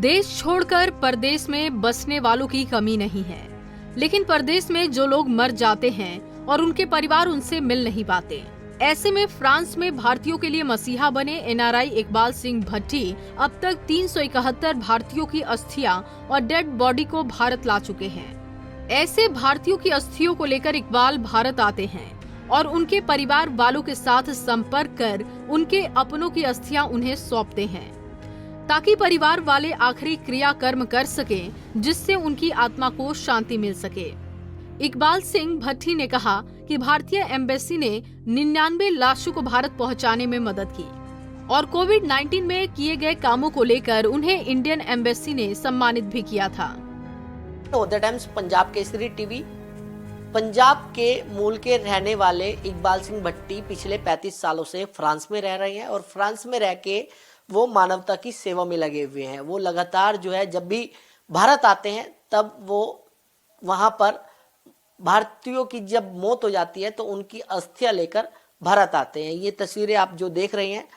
देश छोड़कर परदेश में बसने वालों की कमी नहीं है, लेकिन परदेश में जो लोग मर जाते हैं और उनके परिवार उनसे मिल नहीं पाते। ऐसे में फ्रांस में भारतीयों के लिए मसीहा बने एनआरआई इकबाल सिंह भट्टी अब तक 371 भारतीयों की अस्थियां और डेड बॉडी को भारत ला चुके हैं। ऐसे भारतीयों की अस्थियों को लेकर इकबाल भारत आते हैं और उनके परिवार वालों के साथ संपर्क कर उनके अपनों की अस्थियां उन्हें सौंपते हैं, ताकि परिवार वाले आखिरी क्रिया कर्म कर सकें, जिससे उनकी आत्मा को शांति मिल सके। इकबाल सिंह भट्टी ने कहा कि भारतीय एम्बेसी ने 99 लाशों को भारत पहुंचाने में मदद की और कोविड-19 में किए गए कामों को लेकर उन्हें इंडियन एम्बेसी ने सम्मानित भी किया था। The times Punjab Kesari TV. Punjab के मूल के रहने वाले इकबाल सिंह भट्टी पिछले 35 सालों से फ्रांस में रह रहे हैं और फ्रांस में रह के वो मानवता की सेवा में लगे हुए हैं। वो लगातार जो है जब भी भारत आते हैं तब वो वहाँ पर भारतीयों की जब मौत हो जाती है तो उनकी अस्थियां लेकर भारत आते हैं। ये तस्वीरें आप जो देख रहे हैं,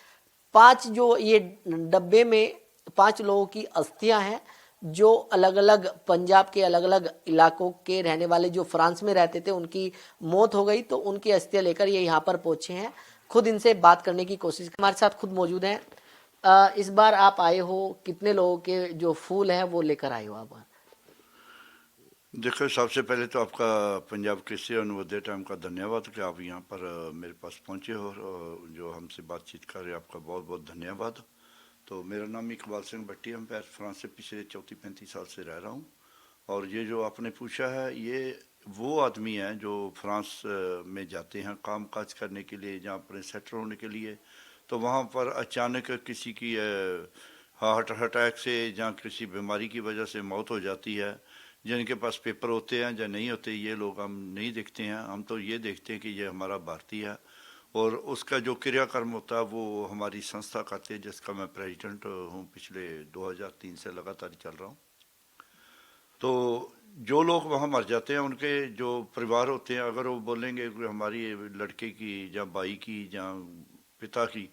5 जो ये डब्बे में 5 लोगों की अस्थियां हैं जो अलग अलग पंजाब के अलग अलग इलाकों के रहने वाले जो फ्रांस में रहते थे, उनकी मौत हो गई तो उनकी अस्थियां लेकर ये यहाँ पर पहुंचे हैं। खुद इनसे बात करने की कोशिश, हमारे साथ खुद मौजूद हैं। इस बार आप आए हो, कितने लोगों के जो फूल हैं वो लेकर आए हो आप? देखो, सबसे पहले तो आपका पंजाब केसरी और नवोदय टाइम का धन्यवाद कि आप यहाँ पर मेरे पास पहुँचे हो और जो हमसे बातचीत कर रहे हैं, आपका बहुत बहुत धन्यवाद। तो मेरा नाम इकबाल सिंह भट्टी, हम फ्रांस से पिछले 34-35 साल से रह रहा हूँ। और ये जो आपने पूछा है, ये वो आदमी हैं जो फ्रांस में जाते हैं काम काज करने के लिए, जहाँ पर सेटल होने के लिए। तो वहाँ पर अचानक किसी की हार्ट अटैक से या किसी बीमारी की वजह से मौत हो जाती है। जिनके पास पेपर होते हैं या नहीं होते, ये लोग हम नहीं देखते हैं। हम तो ये देखते हैं कि ये हमारा भारतीय है और उसका जो क्रियाकर्म होता है वो हमारी संस्था करती है, जिसका मैं प्रेसिडेंट हूँ। पिछले 2003 से लगातार चल रहा हूँ। तो जो लोग वहाँ मर जाते हैं, उनके जो परिवार होते हैं, अगर वो बोलेंगे कि हमारी लड़के की या भाई की या पिता की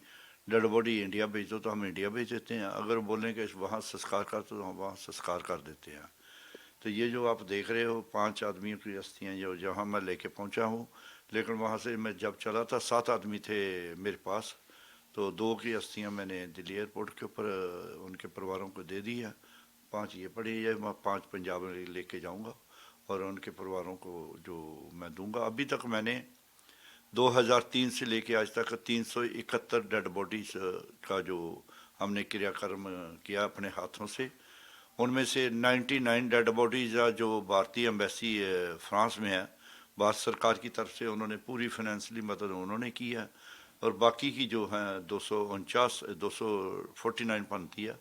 डेड बॉडी इंडिया भेज दो, तो हम इंडिया भेज देते हैं। अगर बोलें कि वहाँ संस्कार कर तो हम वहाँ संस्कार कर देते हैं। तो ये जो आप देख रहे हो 5 आदमियों की अस्थियाँ जो जहाँ मैं लेके पहुँचा हूँ, लेकिन वहाँ से मैं जब चला था 7 आदमी थे मेरे पास। तो 2 की अस्थियाँ मैंने दिल्ली एयरपोर्ट के ऊपर उनके परिवारों को दे दी है। 5 ये पड़ी है, मैं 5 पंजाब में लेके जाऊँगा और उनके परिवारों को जो मैं दूँगा। अभी तक मैंने 2003 से लेके आज तक 371 डेड बॉडीज़ का जो हमने क्रियाकर्म किया अपने हाथों से। उनमें से 99 डेड बॉडीज़ जो भारतीय एम्बेसी फ्रांस में है, भारत सरकार की तरफ से उन्होंने पूरी फाइनेंशियली मदद उन्होंने की है। और बाकी की जो हैं 249 बनती है,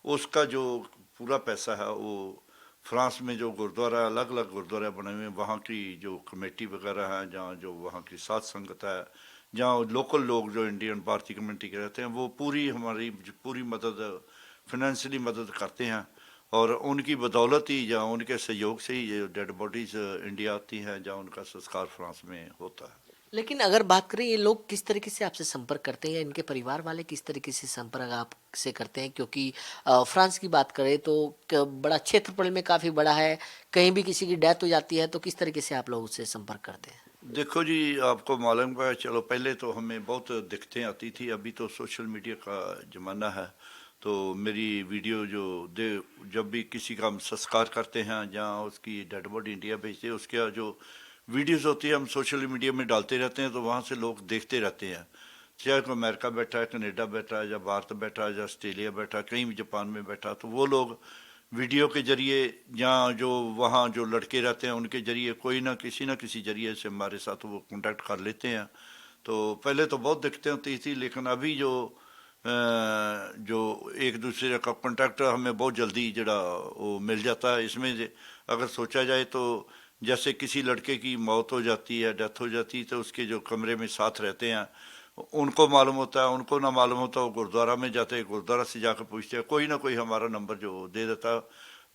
उसका जो पूरा पैसा है वो फ्रांस में जो गुरुद्वारा, अलग अलग गुरुद्वारा बने हुए हैं, वहाँ की जो कमेटी वगैरह है, जहाँ जो वहाँ की साध संगत है, जहाँ लोकल लोग जो इंडियन भारतीय कम्युनिटी के रहते हैं, वो पूरी हमारी पूरी मदद फाइनेंशियली मदद करते हैं। और उनकी बदौलत ही या उनके सहयोग से ही ये डेड बॉडीज इंडिया आती हैं, जहाँ उनका संस्कार फ्रांस में होता है। लेकिन अगर बात करें, ये लोग किस तरीके से आपसे संपर्क करते हैं या इनके परिवार वाले किस तरीके से संपर्क आपसे करते हैं? क्योंकि फ्रांस की बात करें तो बड़ा क्षेत्रफल में काफ़ी बड़ा है, कहीं भी किसी की डेथ हो जाती है तो किस तरीके से आप लोग उससे संपर्क करते हैं? देखो जी, आपको मालूम है, चलो पहले तो हमें बहुत दिक्कतें आती थी, अभी तो सोशल मीडिया का ज़माना है। तो मेरी वीडियो जो जब भी किसी का हम संस्कार करते हैं, जहाँ उसकी डेड बॉडी इंडिया भेजते हैं, उसके जो वीडियोस होती है हम सोशल मीडिया में डालते रहते हैं। तो वहाँ से लोग देखते रहते हैं, चाहे कोई अमेरिका बैठा है, कनाडा बैठा है, या भारत बैठा है, या ऑस्ट्रेलिया बैठा है, कहीं भी जापान में बैठा, तो वो लोग वीडियो के जरिए या जो वहाँ जो लड़के रहते हैं उनके जरिए कोई ना किसी जरिए से हमारे साथ वो कांटेक्ट कर लेते हैं। तो पहले तो बहुत दिक्कतें होती थी, लेकिन अभी जो एक दूसरे का कांटेक्ट हमें बहुत जल्दी जड़ा वो मिल जाता है। इसमें अगर सोचा जाए तो जैसे किसी लड़के की मौत हो जाती है, डेथ हो जाती है, तो उसके जो कमरे में साथ रहते हैं उनको मालूम होता है, उनको ना मालूम होता, वो गुरुद्वारा में जाते हैं, गुरुद्वारा से जाकर पूछते हैं, कोई ना कोई हमारा नंबर जो दे देता है।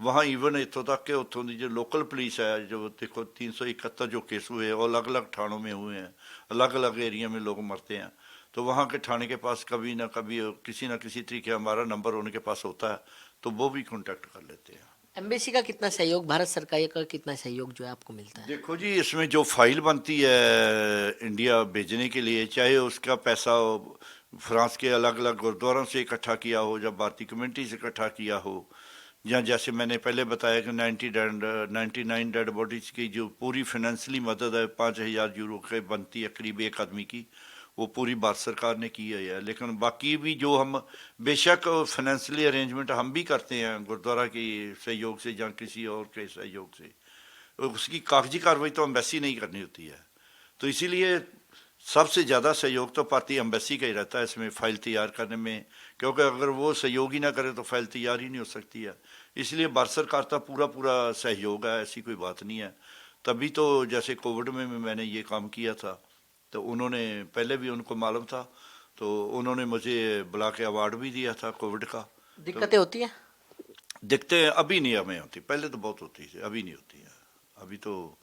वहाँ इवन इतों तक के उतों की जो लोकल पुलिस है, जो देखो 371 जो केस हुए हैं वो अलग अलग थानों में हुए हैं, अलग अलग एरिया में लोग मरते हैं। तो वहाँ के थाने के पास कभी ना कभी किसी ना किसी तरीके हमारा नंबर उनके पास होता है, तो वो भी कांटेक्ट कर लेते हैं। एम्बेसी का कितना सहयोग, भारत सरकार का कितना सहयोग जो है आपको मिलता है? देखो जी, इसमें जो फाइल बनती है इंडिया भेजने के लिए, चाहे उसका पैसा फ्रांस के अलग अलग गुरुद्वारों से इकट्ठा किया हो या भारतीय कम्युनिटी से इकट्ठा किया हो, या जैसे मैंने पहले बताया कि 99 डेड बॉडीज की जो पूरी फाइनेंशियली मदद है 5,000 यूरो के बनती है करीब एक आदमी की, वो पूरी भारत सरकार ने की है। लेकिन बाकी भी जो हम बेशक फाइनेंशियली अरेंजमेंट हम भी करते हैं गुरुद्वारा की सहयोग से या किसी और के सहयोग से, उसकी कागजी कार्रवाई तो एम्बेसी नहीं करनी होती है। तो इसीलिए सबसे ज़्यादा सहयोग तो पाती एम्बेसी का ही रहता है इसमें फ़ाइल तैयार करने में, क्योंकि अगर वो सहयोग ही ना करे तो फाइल तैयार ही नहीं हो सकती है। इसलिए भारत सरकार का पूरा सहयोग है, ऐसी कोई बात नहीं है। तभी तो जैसे कोविड में मैंने ये काम किया था, तो उन्होंने पहले भी उनको मालूम था, तो उन्होंने मुझे बुला के अवार्ड भी दिया था कोविड का। दिक्कतें होती हैं? दिक्कतें अभी नहीं हमें होती, पहले तो बहुत होती थी, अभी नहीं होती है। अभी तो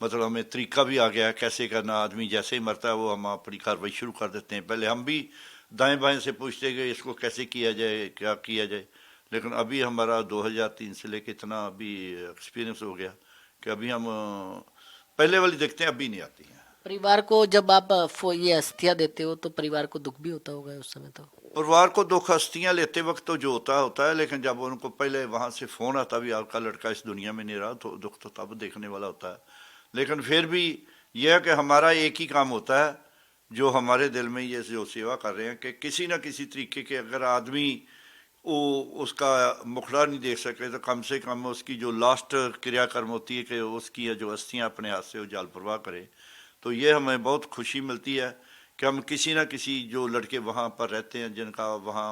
मतलब हमें तरीका भी आ गया है कैसे करना, आदमी जैसे ही मरता है वो हम अपनी कार्रवाई शुरू कर देते हैं। पहले हम भी दाएं बाएं से पूछते गए इसको कैसे किया जाए, क्या किया जाए, लेकिन अभी हमारा 2003 से लेके इतना अभी एक्सपीरियंस हो गया कि अभी हम पहले वाली देखते हैं, अभी नहीं आती हैं। परिवार को जब आप ये अस्थियां देते हो तो परिवार को दुख भी होता होगा उस समय? तो परिवार को दुख अस्थियाँ लेते वक्त तो जो होता है, लेकिन जब उनको पहले वहाँ से फ़ोन आता भी आपका लड़का इस दुनिया में नहीं रहा, तो दुख तो तब देखने वाला होता है। लेकिन फिर भी यह है कि हमारा एक ही काम होता है जो हमारे दिल में ये जो सेवा कर रहे हैं कि किसी न किसी तरीके के अगर आदमी वो उसका मुखड़ा नहीं देख सके तो कम से कम उसकी जो लास्ट क्रियाकर्म होती है कि उसकी जो अस्थियाँ अपने हाथ से वो जाल परवाह करे। तो ये हमें बहुत खुशी मिलती है कि हम किसी न किसी जो लड़के वहाँ पर रहते हैं जिनका वहाँ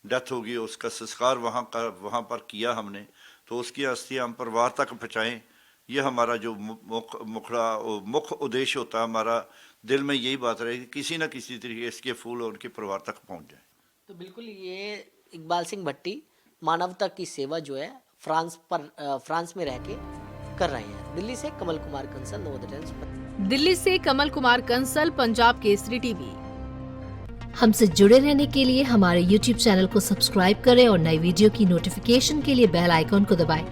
डेथ होगी, उसका संस्कार वहाँ पर किया हमने, तो उसकी अस्थियाँ हम परिवार तक पहुँचाएँ। ये हमारा जो मुख्य उद्देश्य होता है, हमारा दिल में यही बात रहे कि किसी न किसी तरीके इसके फूल उनके परिवार तक पहुँच जाए। तो बिल्कुल ये इकबाल सिंह भट्टी मानवता की सेवा जो है फ्रांस में रह के कर रहे हैं। दिल्ली से कमल कुमार कंसल, नवोदय टाइम्स। दिल्ली से कमल कुमार कंसल, पंजाब केसरी टीवी। हमसे जुड़े रहने के लिए हमारे YouTube चैनल को सब्सक्राइब करें और नई वीडियो की नोटिफिकेशन के लिए बेल आइकॉन को दबाएं।